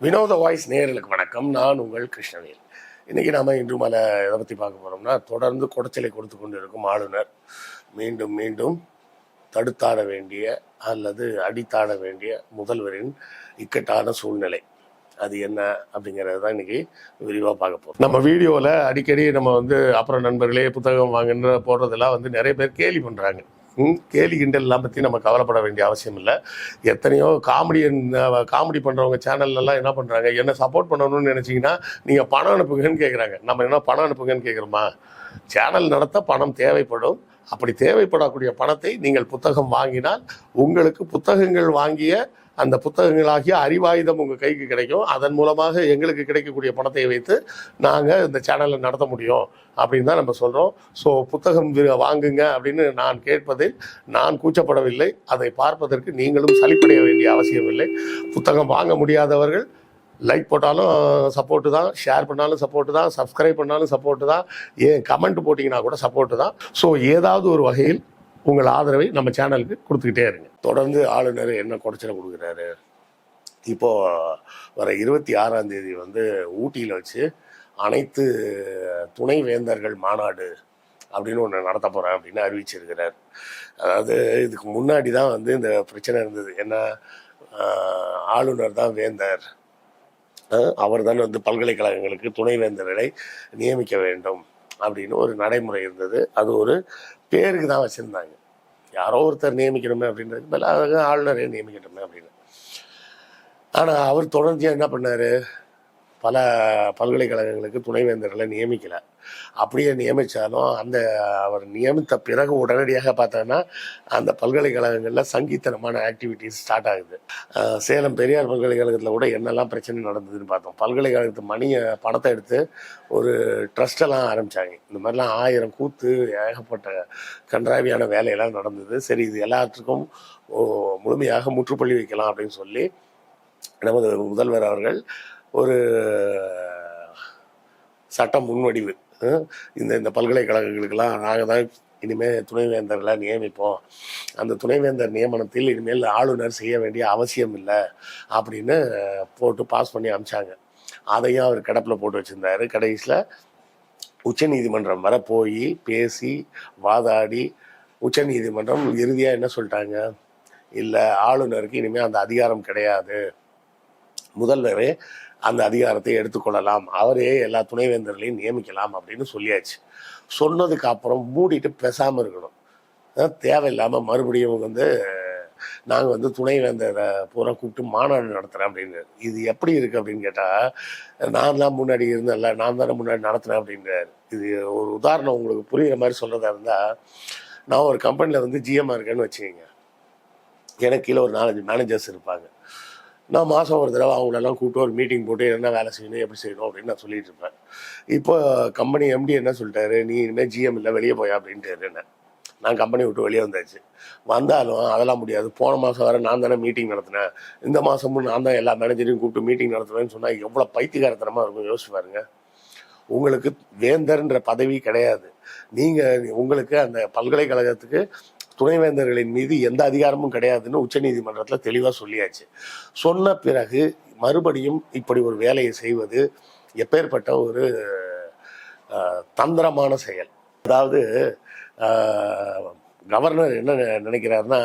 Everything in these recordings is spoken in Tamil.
வினோத வாய்ஸ் நேயர்களுக்கு வணக்கம். நான் உங்கள் கிருஷ்ணவேல். இன்றைக்கி நாம் இன்று எதை பற்றி பார்க்க போகிறோம்னா, தொடர்ந்து குடைச்சலை கொடுத்து கொண்டு இருக்கும் ஆளுநர் மீண்டும் மீண்டும் தடுத்தாட வேண்டிய அல்லது அடித்தாட வேண்டிய முதல்வரின் இக்கட்டான சூழ்நிலை அது என்ன அப்படிங்கிறது தான் இன்றைக்கி விரிவாக பார்க்க போகிறோம். நம்ம வீடியோவில் அடிக்கடி நம்ம அப்புறம் நண்பர்களே புத்தகம் வாங்குன்ற போடுறதெல்லாம் நிறைய பேர் கேலி பண்ணுறாங்க. கேலி கிண்டல்லாம் பற்றி நம்ம கவலைப்பட வேண்டிய அவசியம் இல்லை. எத்தனையோ காமெடி பண்ணுறவங்க சேனல்லாம் என்ன பண்ணுறாங்க, என்ன சப்போர்ட் பண்ணணும்னு நினச்சிங்கன்னா நீங்கள் பணம் அனுப்புங்கன்னு கேட்குறாங்க. நம்ம என்ன பணம் அனுப்புங்கன்னு கேட்குறோமா? சேனல் நடத்த பணம் தேவைப்படும். அப்படி தேவைப்படக்கூடிய பணத்தை நீங்கள் புத்தகம் வாங்கினால் உங்களுக்கு புத்தகங்கள் வாங்கிய அந்த புத்தகங்களாகிய அறிவாயுதம் உங்கள் கைக்கு கிடைக்கும். அதன் மூலமாக எங்களுக்கு கிடைக்கக்கூடிய பணத்தை வைத்து நாங்கள் இந்த சேனலை நடத்த முடியும் அப்படின்னு தான் நம்ம சொல்கிறோம். ஸோ புத்தகம் வாங்குங்க அப்படின்னு நான் கேட்பதில் நான் கூச்சப்படவில்லை. அதை பார்ப்பதற்கு நீங்களும் சலிப்படைய வேண்டிய அவசியம் இல்லை. புத்தகம் வாங்க முடியாதவர்கள் லைக் போட்டாலும் சப்போர்ட்டு தான், ஷேர் பண்ணாலும் சப்போர்ட்டு தான், சப்ஸ்கிரைப் பண்ணாலும் சப்போர்ட்டு தான், ஏன் கமெண்ட் போட்டிங்கன்னா கூட சப்போர்ட்டு தான். ஸோ ஏதாவது ஒரு வகையில் உங்கள் ஆதரவை நம்ம சேனலுக்கு கொடுத்துக்கிட்டே இருங்க. தொடர்ந்து ஆளுநர் என்ன குடைச்சலை கொடுக்குறாரு. இப்போது வர 26ஆம் தேதி ஊட்டியில் வச்சு அனைத்து துணை வேந்தர்கள் மாநாடு அப்படின்னு ஒன்று நடத்த போகிறேன் அப்படின்னு அறிவிச்சிருக்கிறார். அதாவது இதுக்கு முன்னாடி தான் இந்த பிரச்சனை இருந்தது. என்ன, ஆளுநர் தான் வேந்தர், அவர் தான் பல்கலைக்கழகங்களுக்கு துணைவேந்தர்களை நியமிக்க வேண்டும் அப்படின்னு ஒரு நடைமுறை இருந்தது. அது ஒரு பேருக்கு தான் வச்சுருந்தாங்க. யாரோ ஒருத்தர் நியமிக்கணுமே அப்படின்றது மேலே அழகாக ஆளுநரே நியமிக்கணுமே அப்படின்னு. ஆனால் அவர் தொடர்ச்சியாக என்ன பண்ணார், பல பல்கலைக்கழகங்களுக்கு துணைவேந்தர்களை நியமிக்கலை. அப்படியே நியமித்தாலும் அவர் நியமித்த பிறகு உடனடியாக பார்த்தோன்னா அந்த பல்கலைக்கழகங்களில் சங்கீத்தனமான ஆக்டிவிட்டீஸ் ஸ்டார்ட் ஆகுது. சேலம் பெரியார் பல்கலைக்கழகத்தில் கூட என்னெல்லாம் பிரச்சனை நடந்ததுன்னு பார்த்தோம். பல்கலைக்கழகத்து பணத்தை எடுத்து ஒரு ட்ரஸ்டெல்லாம் ஆரம்பித்தாங்க. இந்த மாதிரிலாம் 1000 கூத்து, ஏகப்பட்ட கன்றாவியான வேலையெல்லாம் நடந்தது. சரி, இது எல்லாத்துக்கும் முழுமையாக முற்றுப்புள்ளி வைக்கலாம் அப்படின்னு சொல்லி நமது முதல்வர் அவர்கள் ஒரு சட்ட முன்வடிவு, இந்த பல்கலைக்கழகங்களுக்கெல்லாம் நாங்கள் தான் இனிமேல் துணைவேந்தர்களை நியமிப்போம், அந்த துணைவேந்தர் நியமனத்தில் இனிமேல் ஆளுநர் செய்ய வேண்டிய அவசியம் இல்லை அப்படின்னு போட்டு பாஸ் பண்ணி அமிச்சாங்க. அதையும் அவர் கிடப்பில் போட்டு வச்சுருந்தார். கடைசியில் உச்சநீதிமன்றம் வர போய் பேசி வாதாடி உச்சநீதிமன்றம் இறுதியாக என்ன சொல்லிட்டாங்க, இல்லை ஆளுநருக்கு இனிமேல் அந்த அதிகாரம் கிடையாது, முதல்வரே அந்த அதிகாரத்தை எடுத்துக்கொள்ளலாம், அவரே எல்லா துணைவேந்தர்களையும் நியமிக்கலாம் அப்படின்னு சொல்லியாச்சு. சொன்னதுக்கு அப்புறம் மூடிட்டு பேசாமல் இருக்கணும். தேவையில்லாமல் மறுபடியும் நாங்கள் துணைவேந்தரை பூரா கூப்பிட்டு மாநாடு நடத்துகிறேன் அப்படின்னு. இது எப்படி இருக்குது அப்படின்னு கேட்டால், நான் தான் முன்னாடி இருந்தேன்ல, நான் தானே முன்னாடி நடத்துகிறேன் அப்படின்றார். இது ஒரு உதாரணம் உங்களுக்கு புரிகிற மாதிரி சொல்கிறதா இருந்தால், நான் ஒரு கம்பெனியில் ஜிஎம்மாக இருக்கேன்னு வச்சுக்கோங்க. எனக்கு கீழே ஒரு 4-5 மேனேஜர்ஸ் இருப்பாங்க. நான் மாதம் ஒரு தடவை அவங்களெல்லாம் கூப்பிட்டு ஒரு மீட்டிங் போட்டு என்ன வேலை செய்யணும், எப்படி செய்யணும் அப்படின்னு நான் சொல்லிட்டு இருப்பேன். இப்போ கம்பெனி எம்டி என்ன சொல்லிட்டாரு, நீ இனிமேல் ஜிஎம் இல்லை, வெளியே போயா அப்படின்ட்டு என்ன. நான் கம்பெனி விட்டு வெளியே வந்தாச்சு. வந்தாலும் அதெல்லாம் முடியாது, போன மாதம் வர நான் தானே மீட்டிங் நடத்தினேன், இந்த மாதமும் நான் தான் எல்லா மேனேஜரையும் கூப்பிட்டு மீட்டிங் நடத்துவேன்னு சொன்னால் எவ்வளோ பைத்தியகாரத்தனமாக இருக்கும் யோசிச்சு பாருங்க. உங்களுக்கு வேந்தர்ன்ற பதவி கிடையாது. நீங்கள் உங்களுக்கு அந்த பல்கலைக்கழகத்துக்கு துணைவேந்தர்களின் மீது எந்த அதிகாரமும் கிடையாதுன்னு உச்சநீதிமன்றத்தில் தெளிவாக சொல்லியாச்சு. சொன்ன பிறகு மறுபடியும் இப்படி ஒரு வேலையை செய்வது எப்பேற்பட்ட ஒரு தந்திரமான செயல். அதாவது கவர்னர் என்ன நினைக்கிறாருன்னா,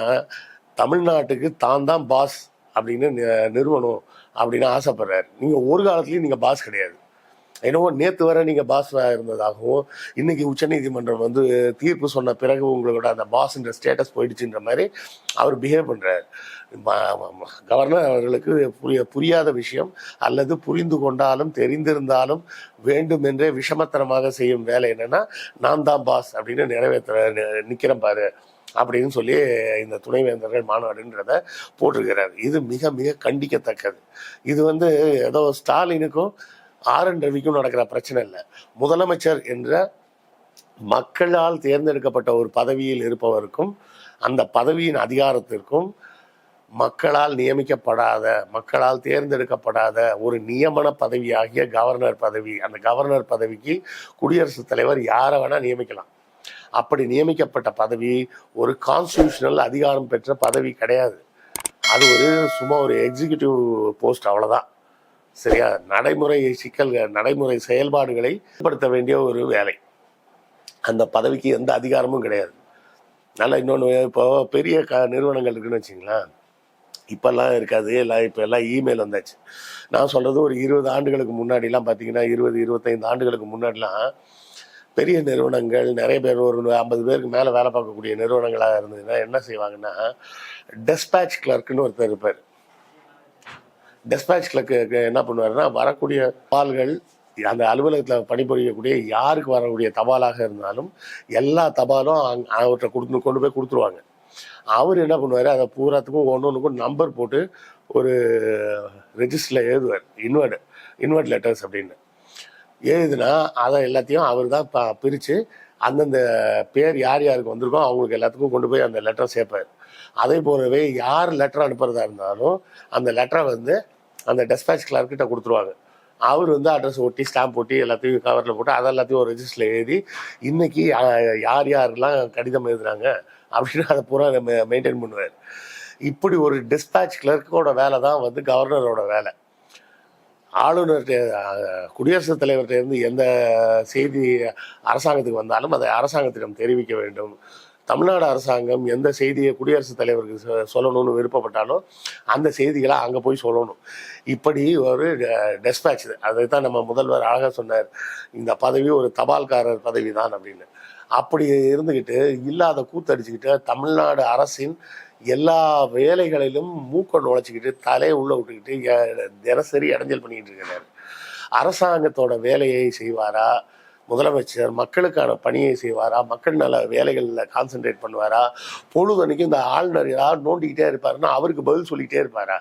தமிழ்நாட்டுக்கு தான் தான் பாஸ் அப்படின்னு நிறுவனம் அப்படின்னு ஆசைப்படுறாரு. நீங்கள் ஒரு காலத்துலேயும் நீங்கள் பாஸ் கிடையாது. என்னவோ நேற்று வரை நீங்கள் பாஸாக இருந்ததாகவும், இன்றைக்கி உச்சநீதிமன்றம் தீர்ப்பு சொன்ன பிறகு உங்களோட அந்த பாஸ்ன்ற ஸ்டேட்டஸ் போயிடுச்சுன்ற மாதிரி அவர் பிஹேவ் பண்ணுறார். கவர்னர் அவர்களுக்கு புரியாத விஷயம், அல்லது புரிந்து கொண்டாலும் தெரிந்திருந்தாலும் வேண்டுமென்றே விஷமத்தனமாக செய்யும் வேலை என்னென்னா, நான் தான் பாஸ் அப்படின்னு நிற்கிறேன் பாரு அப்படின்னு சொல்லி இந்த துணைவேந்தர்கள் மாநாடுன்றதை போட்டிருக்கிறார். இது மிக மிக கண்டிக்கத்தக்கது. இது ஏதோ ஸ்டாலினுக்கும் ஆர்.என். ரவிக்கும் நடக்கிற பிரச்சனை இல்லை. முதலமைச்சர் என்ற மக்களால் தேர்ந்தெடுக்கப்பட்ட ஒரு பதவியில் இருப்பவருக்கும் அந்த பதவியின் அதிகாரத்திற்கும் மக்களால் நியமிக்கப்படாத, மக்களால் தேர்ந்தெடுக்கப்படாத ஒரு நியமன பதவியாகிய கவர்னர் பதவி, அந்த கவர்னர் பதவிக்கு குடியரசுத் தலைவர் யாரை வேணால் நியமிக்கலாம். அப்படி நியமிக்கப்பட்ட பதவி ஒரு கான்ஸ்டிடியூஷனல் அதிகாரம் பெற்ற பதவி கிடையாது. அது சும்மா ஒரு எக்ஸிக்யூட்டிவ் போஸ்ட், அவ்வளோதான். சரியா? நடைமுறை சிக்கல்கள், நடைமுறை செயல்பாடுகளை ஏற்படுத்த வேண்டிய ஒரு வேலை. அந்த பதவிக்கு எந்த அதிகாரமும் கிடையாது. நல்லா இன்னொன்று, இப்போ பெரிய நிறுவனங்கள் இருக்குன்னு வச்சிங்களேன், இப்போல்லாம் இருக்காது, எல்லாம் இமெயில் வந்தாச்சு. நான் சொல்கிறது ஒரு 20 ஆண்டுகளுக்கு முன்னாடிலாம் பார்த்தீங்கன்னா, 25 ஆண்டுகளுக்கு முன்னாடிலாம் பெரிய நிறுவனங்கள் நிறைய பேர், ஒரு 50 பேருக்கு மேலே வேலை பார்க்கக்கூடிய நிறுவனங்களாக இருந்ததுன்னா என்ன செய்வாங்கன்னா, டெஸ்பேட்ச் கிளர்க்குன்னு ஒருத்தர் இருப்பார். டெஸ்பேட்ச் கிளர்க்கு என்ன பண்ணுவாருன்னா, வரக்கூடிய தபால்கள், அந்த அலுவலகத்தில் பணிபுரியக்கூடிய யாருக்கு வரக்கூடிய தபாலாக இருந்தாலும் எல்லா தபாலும் அவர்கிட்ட கொண்டு போய் கொடுத்துருவாங்க. அவர் என்ன பண்ணுவார், அதை பூராத்துக்கும் ஒன்றுக்கும் நம்பர் போட்டு ஒரு ரெஜிஸ்டரில் எழுதுவார். இன்வெர்ட் லெட்டர்ஸ் அப்படின்னு எழுதுனா அதை எல்லாத்தையும் அவர் தான் பிரித்து அந்தந்த பேர் யார் யாருக்கு வந்திருக்கோ அவங்களுக்கு எல்லாத்துக்கும் கொண்டு போய் அந்த லெட்டரை சேர்ப்பார். அதே போலவே யார் லெட்டர் அனுப்புறதா இருந்தாலும் அந்த லெட்டரை வந்து அந்த டெஸ்பேட்ச் கிளர்க்கிட்ட கொடுத்துருவாங்க. அவர் வந்து அட்ரஸ் ஒட்டி ஸ்டாம்ப் ஒட்டி எல்லாத்தையும் கவரில் போட்டு அதை எல்லாத்தையும் ஒரு ரெஜிஸ்டரில் எழுதி இன்னைக்கு யார் யாரெல்லாம் கடிதம் எழுதுறாங்க அப்படின்னு அதை பூரா மெயின்டைன் பண்ணுவார். இப்படி ஒரு டிஸ்பேட்ச் கிளர்க்கோட வேலை தான் வந்து கவர்னரோட வேலை. ஆளுநர்கிட்ட, குடியரசுத் தலைவர்கிட்ட இருந்து எந்த செய்தி அரசாங்கத்துக்கு வந்தாலும் அதை அரசாங்கத்திடம் தெரிவிக்க வேண்டும். தமிழ்நாடு அரசாங்கம் எந்த செய்தியை குடியரசுத் தலைவருக்கு சொல்லணும்னு விருப்பப்பட்டாலும் அந்த செய்திகளை அங்கே போய் சொல்லணும். இப்படி ஒரு டெஸ்பேட்ச். அதை தான் நம்ம முதல்வர் அழகாக சொன்னார், இந்த பதவி ஒரு தபால்காரர் பதவி தான் அப்படின்னு. அப்படி இருந்துக்கிட்டு இல்லாத கூத்தடிச்சுக்கிட்டு தமிழ்நாடு அரசின் எல்லா வேலைகளிலும் மூக்க நுழைச்சிக்கிட்டு தலையை உள்ள விட்டுக்கிட்டு தினசரி இடைஞ்சல் பண்ணிக்கிட்டு இருக்கிறார். அரசாங்கத்தோட வேலையை செய்வாரா, முதலமைச்சர் மக்களுக்கான பணியை செய்வாரா, மக்கள் நல வேலைகளில் கான்சென்ட்ரேட் பண்ணுவாரா, பொழுதன்னைக்கும் இந்த ஆளுநர் ஏதாவது நோண்டிக்கிட்டே இருப்பாருன்னா அவருக்கு பதில் சொல்லிக்கிட்டே இருப்பாரா?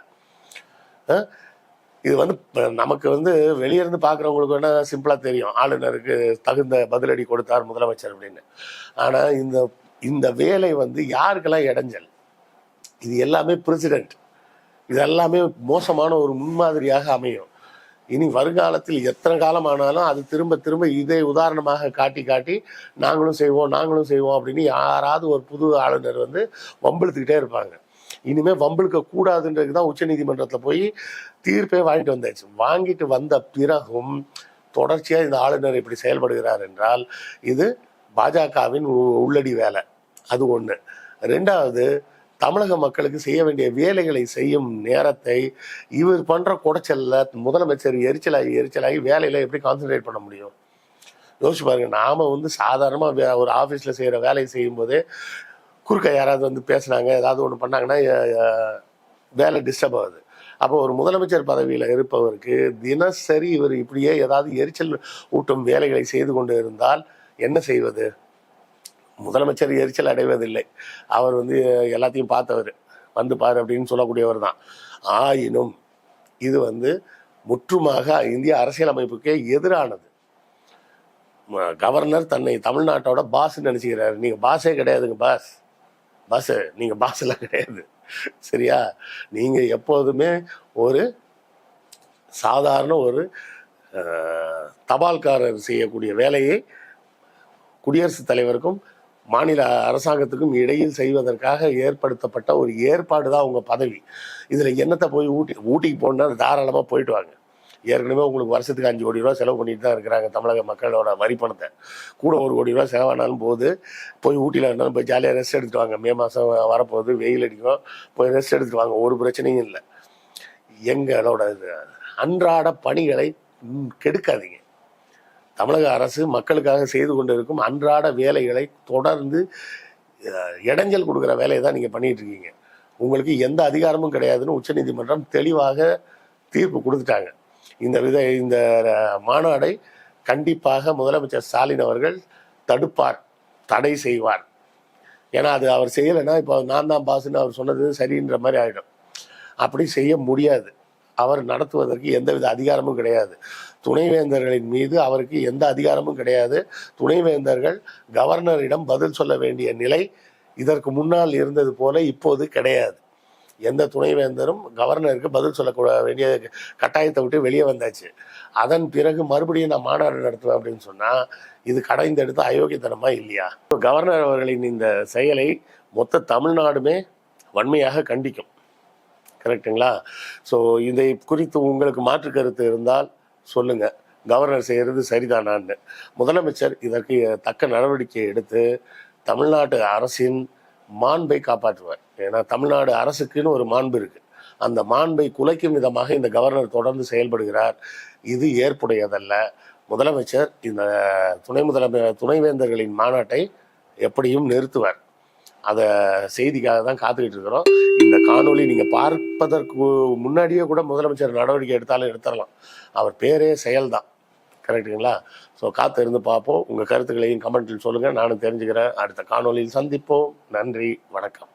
இது வந்து நமக்கு வந்து வெளியிருந்து பார்க்குறவங்களுக்கு வேணால் சிம்பிளாக தெரியும், ஆளுநருக்கு தகுந்த பதிலடி கொடுத்தார் முதலமைச்சர் அப்படின்னு. ஆனால் இந்த வேலை வந்து யாருக்கெல்லாம் இடைஞ்சல்? இது எல்லாமே பிரசிடென்ட். இது எல்லாமே மோசமான ஒரு முன்மாதிரியாக அமையும். இனி வருங்காலத்தில் எத்தனை காலம் ஆனாலும் அது திரும்ப திரும்ப இதே உதாரணமாக காட்டி நாங்களும் செய்வோம் அப்படின்னு யாராவது ஒரு புது ஆளுநர் வந்து வம்பிழுத்துக்கிட்டே இருப்பாங்க. இனிமேல் வம்பிழுக்க கூடாதுன்றதுக்கு தான் உச்சநீதிமன்றத்தில் போய் தீர்ப்பே வாங்கிட்டு வந்த பிறகும் தொடர்ச்சியாக இந்த ஆளுநர் இப்படி செயல்படுகிறார் என்றால் இது பாஜகவின் உள்ளடி வேலை. அது ஒன்று. ரெண்டாவது, தமிழக மக்களுக்கு செய்ய வேண்டிய வேலைகளை செய்யும் நேரத்தை இவர் பண்ற குடைச்சல்ல முதலமைச்சர் எரிச்சலாகி வேலையில எப்படி கான்சென்ட்ரேட் பண்ண முடியும்? யோசிச்சு பாருங்க. நாம வந்து சாதாரணமா ஒரு ஆஃபீஸில் செய்கிற வேலையை செய்யும் போதே குறுக்க யாராவது வந்து பேசுனாங்க, ஏதாவது ஒன்று பண்ணாங்கன்னா வேலை டிஸ்டர்ப் ஆகுது. அப்போ ஒரு முதலமைச்சர் பதவியில் இருப்பவருக்கு தினசரி இவர் இப்படியே ஏதாவது எரிச்சல் ஊட்டும் வேலைகளை செய்து கொண்டு இருந்தால் என்ன செய்வது? முதலமைச்சர் எரிச்சல் அடைவதில்லை, அவர் வந்து எல்லாத்தையும் பார்த்தவர், வந்து பாரு அப்படின்னு சொல்லக்கூடியவர் தான். ஆயினும் இது வந்து முற்றுமாக இந்திய அரசியலமைப்புக்கே எதிரானது. கவர்னர் தன்னை தமிழ்நாட்டோட பாஸ் நினைச்சுக்கிறாரு. நீங்க பாஸே கிடையாதுங்க. பாஸ் நீங்க பாஸ் எல்லாம் கிடையாது. சரியா? நீங்க எப்போதுமே ஒரு சாதாரண ஒரு தபால்காரர் செய்யக்கூடிய வேலையை குடியரசுத் தலைவருக்கும் மாநில அரசாங்கத்துக்கும் இடையில் செய்வதற்காக ஏற்படுத்தப்பட்ட ஒரு ஏற்பாடு தான் உங்க பதவி. இதுல என்னத்தை போய் ஊட்டிக்கு போனா தாராளமா போயிட்டு வாங்க. ஏற்கனவே உங்களுக்கு வருஷத்துக்கு 5 கோடி ரூபா செலவு பண்ணிட்டு தான் இருக்கிறாங்க தமிழக மக்களோட வரி பணத்தை. கூட 1 கோடி ரூபா செலவானாலும் போது போய் ஊட்டியில் இருந்தாலும் போய் ஜாலியாக ரெஸ்ட் எடுத்துட்டு வாங்க. மே மாதம் வரப்போகுது, வெயில் அடிக்கும், போய் ரெஸ்ட் எடுத்துட்டு வாங்க, ஒரு பிரச்சனையும் இல்லை. எங்களோட அன்றாட பணிகளை கெடுக்காதீங்க. தமிழக அரசு மக்களுக்காக செய்து கொண்டு இருக்கும் அன்றாட வேலைகளை தொடர்ந்து இடைஞ்சல் கொடுக்குற வேலையை தான் நீங்கள் பண்ணிட்டு இருக்கீங்க. உங்களுக்கு எந்த அதிகாரமும் கிடையாதுன்னு உச்சநீதிமன்றம் தெளிவாக தீர்ப்பு கொடுத்துட்டாங்க. இந்த மாநாடை கண்டிப்பாக முதலமைச்சர் ஸ்டாலின் அவர்கள் தடுப்பார், தடை செய்வார். ஏன்னா அது அவர் செய்யலைன்னா இப்போ நான் தான் பாஸ்ன்னு அவர் சொன்னது சரின்ற மாதிரி ஆகிடும். அப்படி செய்ய முடியாது. அவர் நடத்துவதற்கு எந்தவித அதிகாரமும் கிடையாது. துணைவேந்தர்களின் மீது அவருக்கு எந்த அதிகாரமும் கிடையாது. துணைவேந்தர்கள் கவர்னரிடம் பதில் சொல்ல வேண்டிய நிலை இதற்கு முன்னால் இருந்தது போல இப்போது கிடையாது. எந்த துணைவேந்தரும் கவர்னருக்கு பதில் சொல்ல வேண்டிய கட்டாயத்தை விட்டு வெளியே வந்தாச்சு. அதன் பிறகு மறுபடியும் நான் மாநாடு நடத்துவேன் அப்படின்னு சொன்னால் இது கடைந்தெடுத்து அயோக்கியத்தனமா இல்லையா? கவர்னர் அவர்களின் இந்த செயலை மொத்த தமிழ்நாடுமே வன்மையாக கண்டிக்கும். கரெக்டுங்களா? ஸோ இதை குறித்து உங்களுக்கு மாற்று கருத்து இருந்தால் சொல்லுங்க. கவர்னர் செய்கிறது சரிதானான்னு. முதலமைச்சர் இதற்கு தக்க நடவடிக்கை எடுத்து தமிழ்நாட்டு அரசின் மாண்பை காப்பாற்றுவார். ஏன்னா தமிழ்நாடு அரசுக்குன்னு ஒரு மாண்பு இருக்கு. அந்த மாண்பை குலைக்கும் விதமாக இந்த கவர்னர் தொடர்ந்து செயல்படுகிறார். இது ஏற்புடையதல்ல. முதலமைச்சர் இந்த துணைவேந்தர்களின் மாநாட்டை எப்படியும் நிறுத்துவார். அதை செய்திக்காக தான் காத்துக்கிட்டு இருக்கிறோம். இந்த காணொலி நீங்கள் பார்ப்பதற்கு முன்னாடியே கூட முதலமைச்சர் நடவடிக்கை எடுத்தாலும் எடுத்துடலாம். அவர் பேரே செயல்தான். கரெக்டுங்களா? ஸோ காத்து இருந்து பார்ப்போம். உங்கள் கருத்துக்களையும் கமெண்ட்டில் சொல்லுங்கள். நானும் தெரிஞ்சுக்கிறேன். அடுத்த காணொலியில் சந்திப்போம். நன்றி, வணக்கம்.